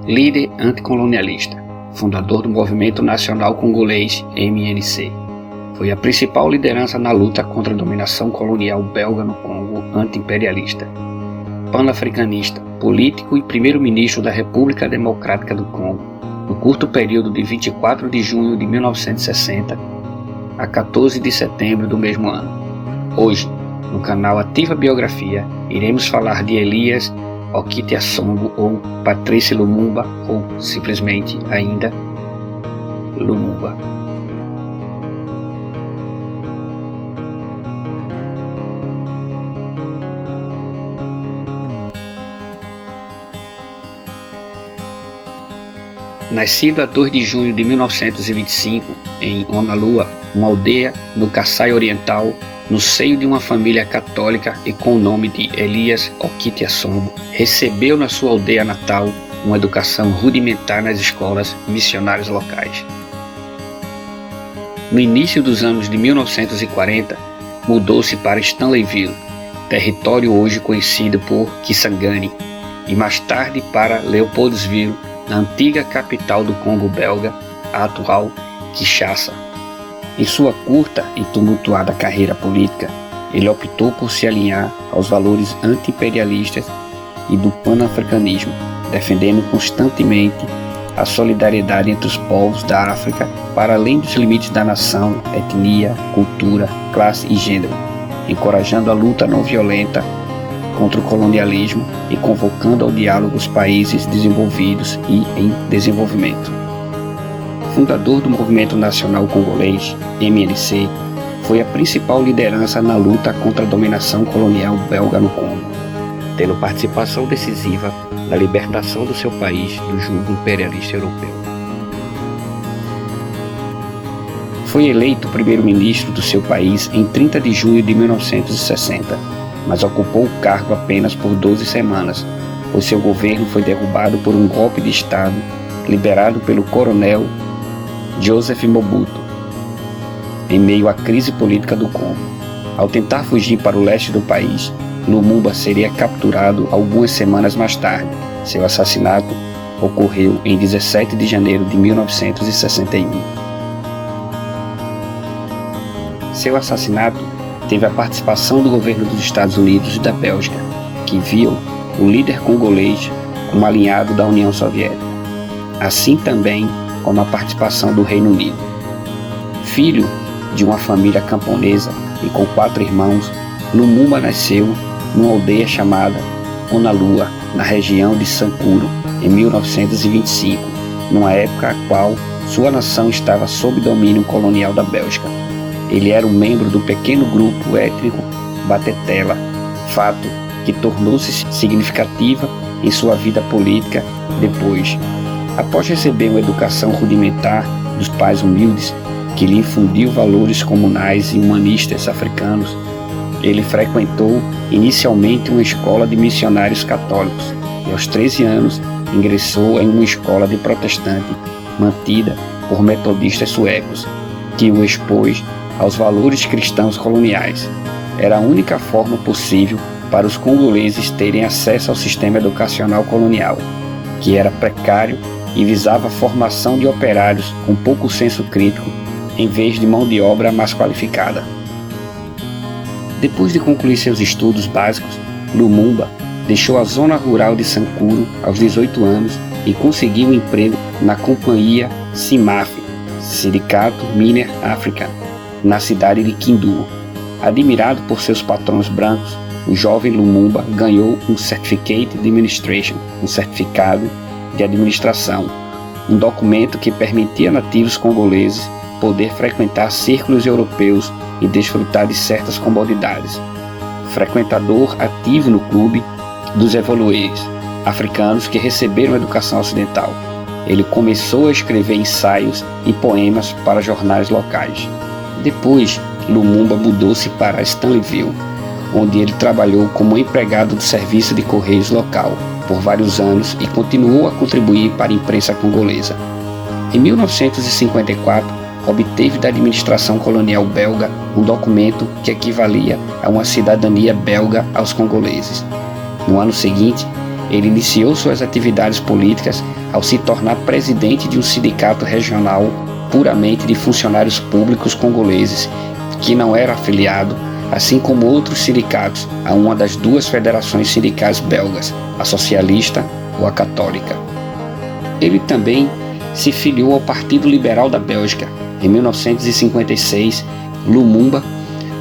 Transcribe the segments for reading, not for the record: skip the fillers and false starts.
líder anticolonialista, fundador do Movimento Nacional Congolês MNC. Foi a principal liderança na luta contra a dominação colonial belga no Congo anti-imperialista. Pan-africanista, político e primeiro-ministro da República Democrática do Congo, no curto período de 24 de junho de 1960 a 14 de setembro do mesmo ano. Hoje, no canal Ativa Biografia, iremos falar de Elias Okiti-Assongo ou Patrice Lumumba, ou simplesmente ainda Lumumba. Nascido a 2 de junho de 1925 em Onalua, uma aldeia no Kassai Oriental, no seio de uma família católica e com o nome de Elias Okiti-Assongo, recebeu na sua aldeia natal uma educação rudimentar nas escolas missionárias locais. No início dos anos de 1940, mudou-se para Stanleyville, território hoje conhecido por Kisangani, e mais tarde para Leopoldsville, na antiga capital do Congo belga, a atual Kinshasa. Em sua curta e tumultuada carreira política, ele optou por se alinhar aos valores anti-imperialistas e do pan-africanismo, defendendo constantemente a solidariedade entre os povos da África para além dos limites da nação, etnia, cultura, classe e gênero, encorajando a luta não violenta contra o colonialismo e convocando ao diálogo os países desenvolvidos e em desenvolvimento. Fundador do Movimento Nacional Congolês, MNC, foi a principal liderança na luta contra a dominação colonial belga no Congo, tendo participação decisiva na libertação do seu país do jugo imperialista europeu. Foi eleito primeiro-ministro do seu país em 30 de junho de 1960, mas ocupou o cargo apenas por 12 semanas, pois seu governo foi derrubado por um golpe de Estado liderado pelo coronel Joseph Mobutu, em meio à crise política do Congo. Ao tentar fugir para o leste do país, Lumumba seria capturado algumas semanas mais tarde. Seu assassinato ocorreu em 17 de janeiro de 1961. Seu assassinato teve a participação do governo dos Estados Unidos e da Bélgica, que viam o líder congolês como alinhado da União Soviética, assim também como a participação do Reino Unido. Filho de uma família camponesa e com 4 irmãos, Lumumba nasceu numa aldeia chamada Onalua, na região de Sankuru, em 1925, numa época a qual sua nação estava sob domínio colonial da Bélgica. Ele era um membro do pequeno grupo étnico Batetela, fato que tornou-se significativa em sua vida política depois. Após receber uma educação rudimentar dos pais humildes, que lhe infundiu valores comunais e humanistas africanos, ele frequentou inicialmente uma escola de missionários católicos e aos 13 anos ingressou em uma escola de protestante mantida por metodistas suecos, que o expôs aos valores cristãos coloniais. Era a única forma possível para os congoleses terem acesso ao sistema educacional colonial, que era precário e visava a formação de operários com pouco senso crítico, em vez de mão de obra mais qualificada. Depois de concluir seus estudos básicos, Lumumba deixou a zona rural de Sankuru aos 18 anos e conseguiu um emprego na companhia CIMAF, Sindicato Miner Africa, na cidade de Kindu. Admirado por seus patrões brancos, o jovem Lumumba ganhou um Certificate de Administration, um certificado de administração, um documento que permitia a nativos congoleses poder frequentar círculos europeus e desfrutar de certas comodidades. Frequentador ativo no clube dos evoluídos africanos que receberam educação ocidental, ele começou a escrever ensaios e poemas para jornais locais. Depois, Lumumba mudou-se para Stanleyville, onde ele trabalhou como empregado do serviço de correios local por vários anos e continuou a contribuir para a imprensa congolesa. Em 1954, obteve da administração colonial belga um documento que equivalia a uma cidadania belga aos congoleses. No ano seguinte, ele iniciou suas atividades políticas ao se tornar presidente de um sindicato regional puramente de funcionários públicos congoleses, que não era afiliado, assim como outros sindicatos, a uma das duas federações sindicais belgas, a socialista ou a católica. Ele também se filiou ao Partido Liberal da Bélgica. Em 1956, Lumumba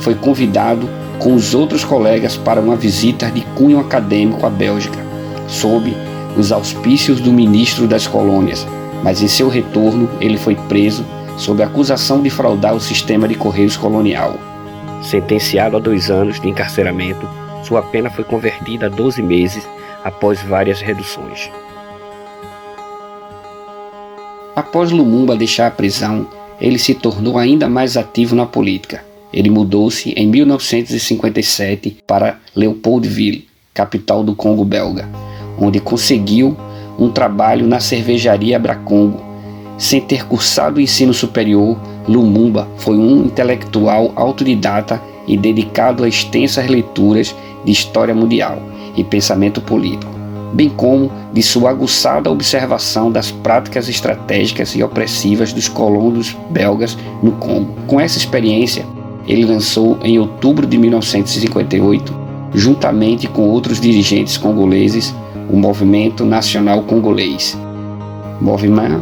foi convidado com os outros colegas para uma visita de cunho acadêmico à Bélgica, sob os auspícios do ministro das colônias, mas em seu retorno ele foi preso sob acusação de fraudar o sistema de correios colonial. Sentenciado a 2 anos de encarceramento, sua pena foi convertida a 12 meses após várias reduções. Após Lumumba deixar a prisão, ele se tornou ainda mais ativo na política. Ele mudou-se em 1957 para Leopoldville, capital do Congo belga, onde conseguiu um trabalho na cervejaria Bracongo. Sem ter cursado o ensino superior, Lumumba foi um intelectual autodidata e dedicado a extensas leituras de história mundial e pensamento político, bem como de sua aguçada observação das práticas estratégicas e opressivas dos colonos belgas no Congo. Com essa experiência, ele lançou em outubro de 1958, juntamente com outros dirigentes congoleses, o Movimento Nacional Congolês, Mouvement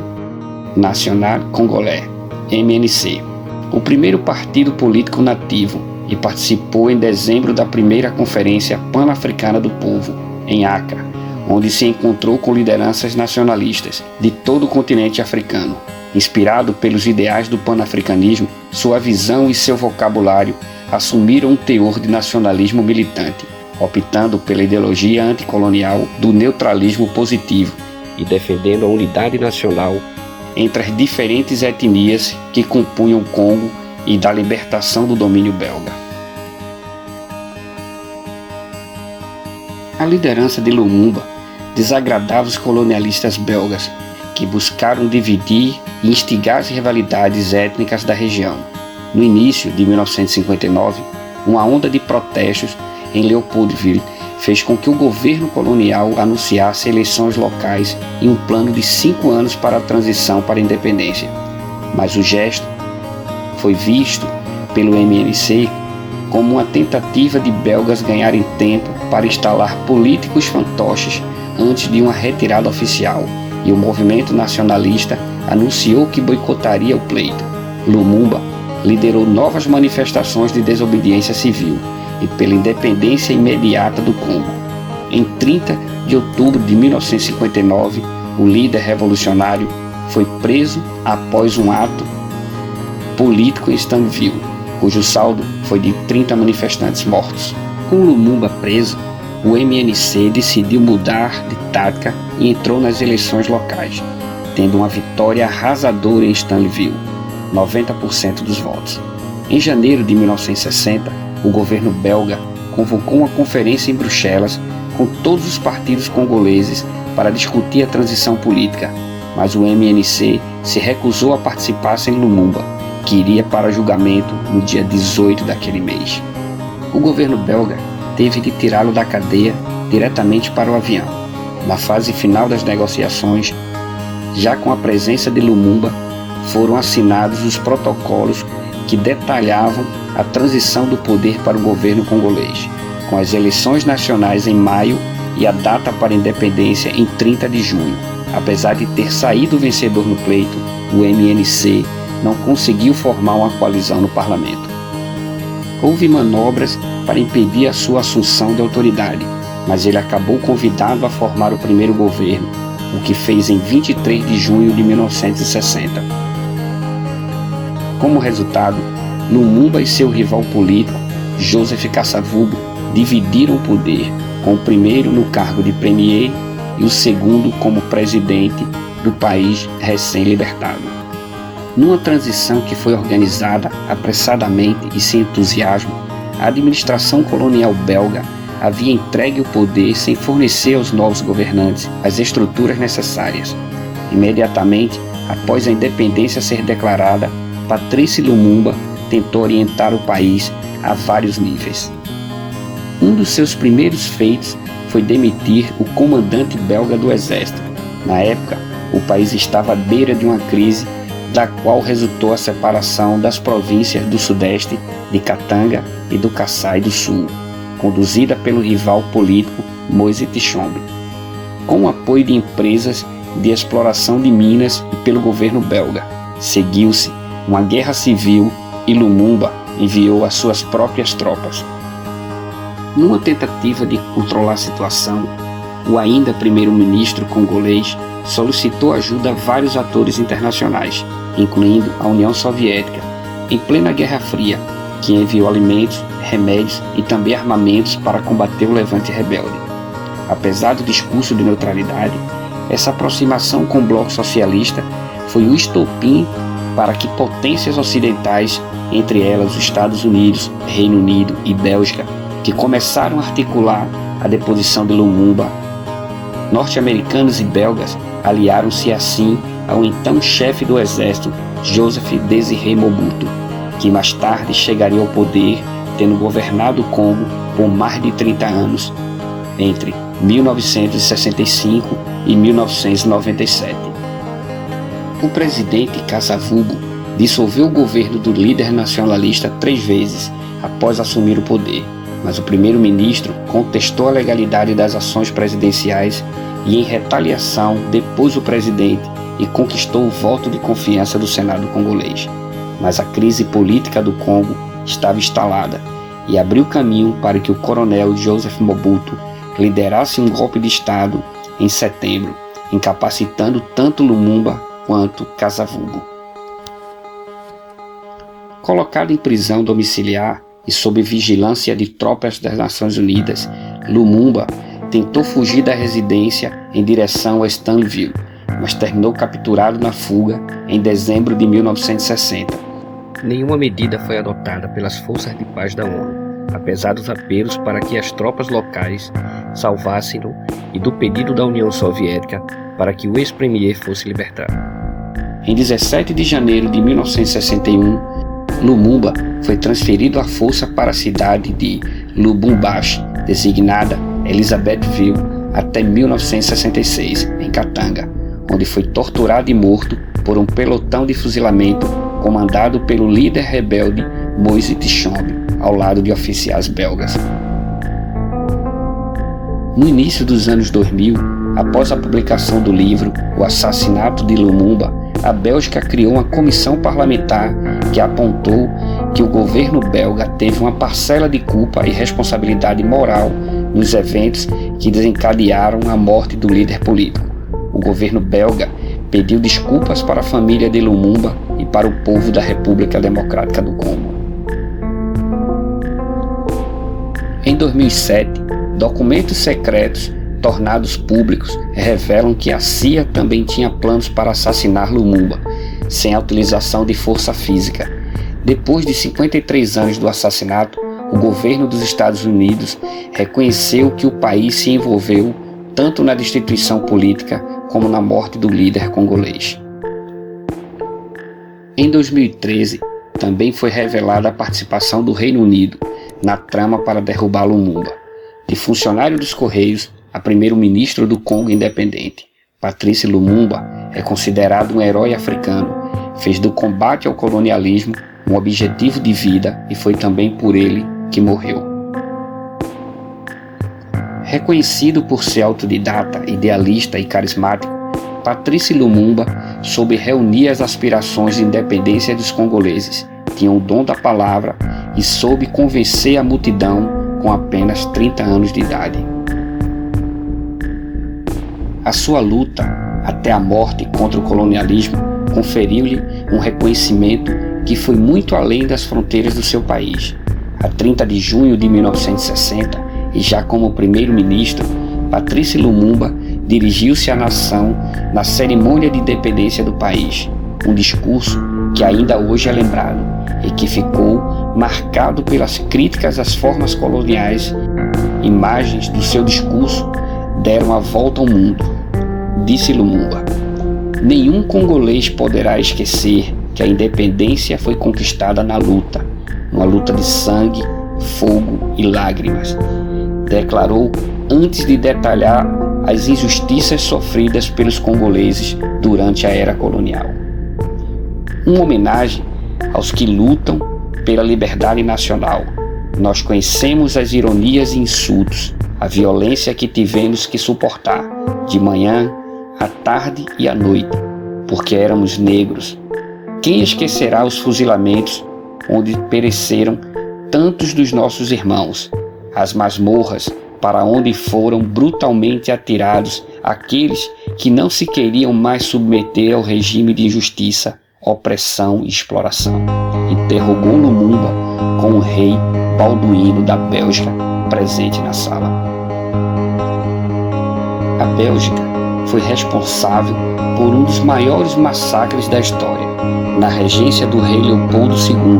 National Congolais, MNC, o primeiro partido político nativo, e participou em dezembro da primeira Conferência Pan-Africana do Povo, em Accra, onde se encontrou com lideranças nacionalistas de todo o continente africano. Inspirado pelos ideais do panafricanismo, sua visão e seu vocabulário assumiram um teor de nacionalismo militante, optando pela ideologia anticolonial do neutralismo positivo e defendendo a unidade nacional entre as diferentes etnias que compunham o Congo e da libertação do domínio belga. A liderança de Lumumba desagradava os colonialistas belgas, que buscaram dividir e instigar as rivalidades étnicas da região. No início de 1959, uma onda de protestos em Leopoldville fez com que o governo colonial anunciasse eleições locais e um plano de 5 anos para a transição para a independência. Mas o gesto foi visto pelo MNC como uma tentativa de belgas ganharem tempo para instalar políticos fantoches antes de uma retirada oficial, e o movimento nacionalista anunciou que boicotaria o pleito. Lumumba liderou novas manifestações de desobediência civil e pela independência imediata do Congo. Em 30 de outubro de 1959, o líder revolucionário foi preso após um ato político em Stanleyville, cujo saldo foi de 30 manifestantes mortos. Com Lumumba preso, o MNC decidiu mudar de tática e entrou nas eleições locais, tendo uma vitória arrasadora em Stanleyville, 90% dos votos. Em janeiro de 1960, o governo belga convocou uma conferência em Bruxelas com todos os partidos congoleses para discutir a transição política, mas o MNC se recusou a participar sem Lumumba, que iria para julgamento no dia 18 daquele mês. O governo belga teve de tirá-lo da cadeia diretamente para o avião. Na fase final das negociações, já com a presença de Lumumba, foram assinados os protocolos que detalhavam a transição do poder para o governo congolês, com as eleições nacionais em maio e a data para a independência em 30 de junho. Apesar de ter saído vencedor no pleito, o MNC não conseguiu formar uma coalizão no parlamento. Houve manobras para impedir a sua assunção de autoridade, mas ele acabou convidado a formar o primeiro governo, o que fez em 23 de junho de 1960. Como resultado, Lumumba e seu rival político, Joseph Kasavubu, dividiram o poder, com o primeiro no cargo de premier e o segundo como presidente do país recém-libertado. Numa transição que foi organizada apressadamente e sem entusiasmo, a administração colonial belga havia entregue o poder sem fornecer aos novos governantes as estruturas necessárias. Imediatamente após a independência ser declarada, Patrice Lumumba tentou orientar o país a vários níveis. Um dos seus primeiros feitos foi demitir o comandante belga do exército. Na época, o país estava à beira de uma crise da qual resultou a separação das províncias do Sudeste de Katanga e do Kassai do Sul, conduzida pelo rival político Moise Tshombe, com o apoio de empresas de exploração de minas e pelo governo belga. Seguiu-se uma guerra civil e Lumumba enviou as suas próprias tropas. Numa tentativa de controlar a situação, o ainda primeiro-ministro congolês solicitou ajuda a vários atores internacionais, incluindo a União Soviética, em plena Guerra Fria, que enviou alimentos, remédios e também armamentos para combater o levante rebelde. Apesar do discurso de neutralidade, essa aproximação com o bloco socialista foi o estopim para que potências ocidentais, entre elas os Estados Unidos, Reino Unido e Bélgica, que começaram a articular a deposição de Lumumba. Norte-americanos e belgas aliaram-se assim ao então chefe do exército, Joseph Désiré Mobutu, que mais tarde chegaria ao poder, tendo governado o Congo por mais de 30 anos, entre 1965 e 1997. O presidente Kasavubu dissolveu o governo do líder nacionalista 3 vezes após assumir o poder, mas o primeiro-ministro contestou a legalidade das ações presidenciais e, em retaliação, depôs o presidente e conquistou o voto de confiança do Senado congolês. Mas a crise política do Congo estava instalada e abriu caminho para que o coronel Joseph Mobutu liderasse um golpe de Estado em setembro, incapacitando tanto Lumumba quanto Kasavubu. Colocado em prisão domiciliar e sob vigilância de tropas das Nações Unidas, Lumumba tentou fugir da residência em direção a Stanleyville, mas terminou capturado na fuga em dezembro de 1960. Nenhuma medida foi adotada pelas forças de paz da ONU, apesar dos apelos para que as tropas locais salvassem-no e do pedido da União Soviética para que o ex-premier fosse libertado. Em 17 de janeiro de 1961, Lumumba foi transferido à força para a cidade de Lubumbashi, designada Elizabethville, até 1966, em Katanga, onde foi torturado e morto por um pelotão de fuzilamento comandado pelo líder rebelde Moise Tshombe, ao lado de oficiais belgas. No início dos anos 2000, após a publicação do livro O Assassinato de Lumumba, a Bélgica criou uma comissão parlamentar que apontou que o governo belga teve uma parcela de culpa e responsabilidade moral nos eventos que desencadearam a morte do líder político. O governo belga pediu desculpas para a família de Lumumba e para o povo da República Democrática do Congo. Em 2007, documentos secretos tornados públicos revelam que a CIA também tinha planos para assassinar Lumumba, sem a utilização de força física. Depois de 53 anos do assassinato, o governo dos Estados Unidos reconheceu que o país se envolveu tanto na destituição política como na morte do líder congolês. Em 2013, também foi revelada a participação do Reino Unido na trama para derrubar Lumumba. De funcionário dos Correios a primeiro-ministro do Congo independente, Patrice Lumumba é considerado um herói africano, fez do combate ao colonialismo um objetivo de vida e foi também por ele que morreu. Reconhecido por ser autodidata, idealista e carismático, Patrice Lumumba soube reunir as aspirações de independência dos congoleses, tinha o dom da palavra e soube convencer a multidão com apenas 30 anos de idade. A sua luta até a morte contra o colonialismo conferiu-lhe um reconhecimento que foi muito além das fronteiras do seu país. A 30 de junho de 1960, e já como primeiro-ministro, Patrice Lumumba dirigiu-se à nação na cerimônia de independência do país, um discurso que ainda hoje é lembrado e que ficou marcado pelas críticas às formas coloniais. Imagens do seu discurso deram a volta ao mundo. Disse Lumumba: nenhum congolês poderá esquecer que a independência foi conquistada na luta, uma luta de sangue, fogo e lágrimas. Declarou antes de detalhar as injustiças sofridas pelos congoleses durante a era colonial. Uma homenagem aos que lutam pela liberdade nacional. Nós conhecemos as ironias e insultos, a violência que tivemos que suportar, de manhã, à tarde e à noite, porque éramos negros. Quem esquecerá os fuzilamentos onde pereceram tantos dos nossos irmãos, as masmorras para onde foram brutalmente atirados aqueles que não se queriam mais submeter ao regime de injustiça, opressão e exploração? Interrogou Lumumba com o rei Balduíno da Bélgica presente na sala. A Bélgica foi responsável por um dos maiores massacres da história, na regência do rei Leopoldo II,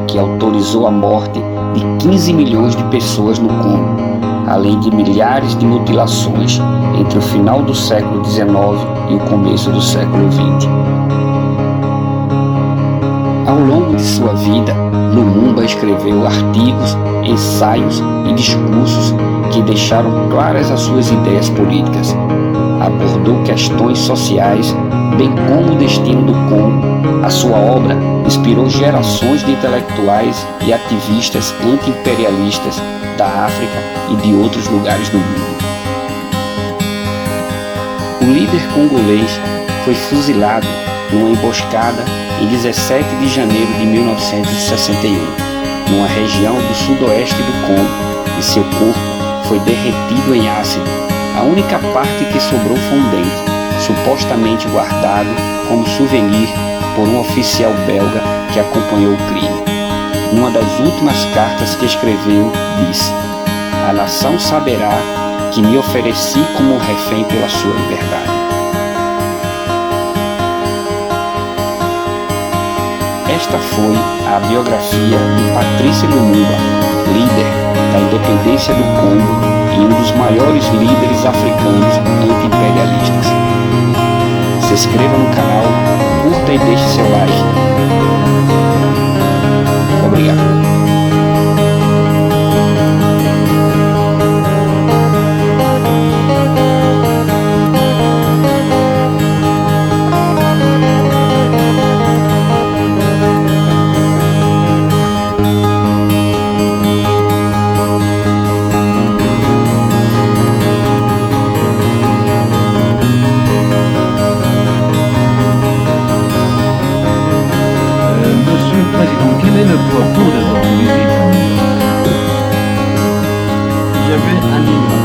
que autorizou a morte de 15 milhões de pessoas no Congo, além de milhares de mutilações entre o final do século XIX e o começo do século XX. Ao longo de sua vida, Lumumba escreveu artigos, ensaios e discursos que deixaram claras as suas ideias políticas. Abordou questões sociais, bem como o destino do Congo. A sua obra inspirou gerações de intelectuais e ativistas anti-imperialistas da África e de outros lugares do mundo. O líder congolês foi fuzilado numa emboscada em 17 de janeiro de 1961, numa região do sudoeste do Congo, e seu corpo foi derretido em ácido. A única parte que sobrou foi um dente, supostamente guardado como souvenir por um oficial belga que acompanhou o crime. Numa das últimas cartas que escreveu, disse: "A nação saberá que me ofereci como refém pela sua liberdade." Esta foi a biografia de Patrice Lumumba, líder da independência do Congo e um dos maiores líderes africanos anti-imperialistas. Se inscreva no canal, curta e deixe seu like. Obrigado. Quel est le propos de votre visite? J'avais un livre.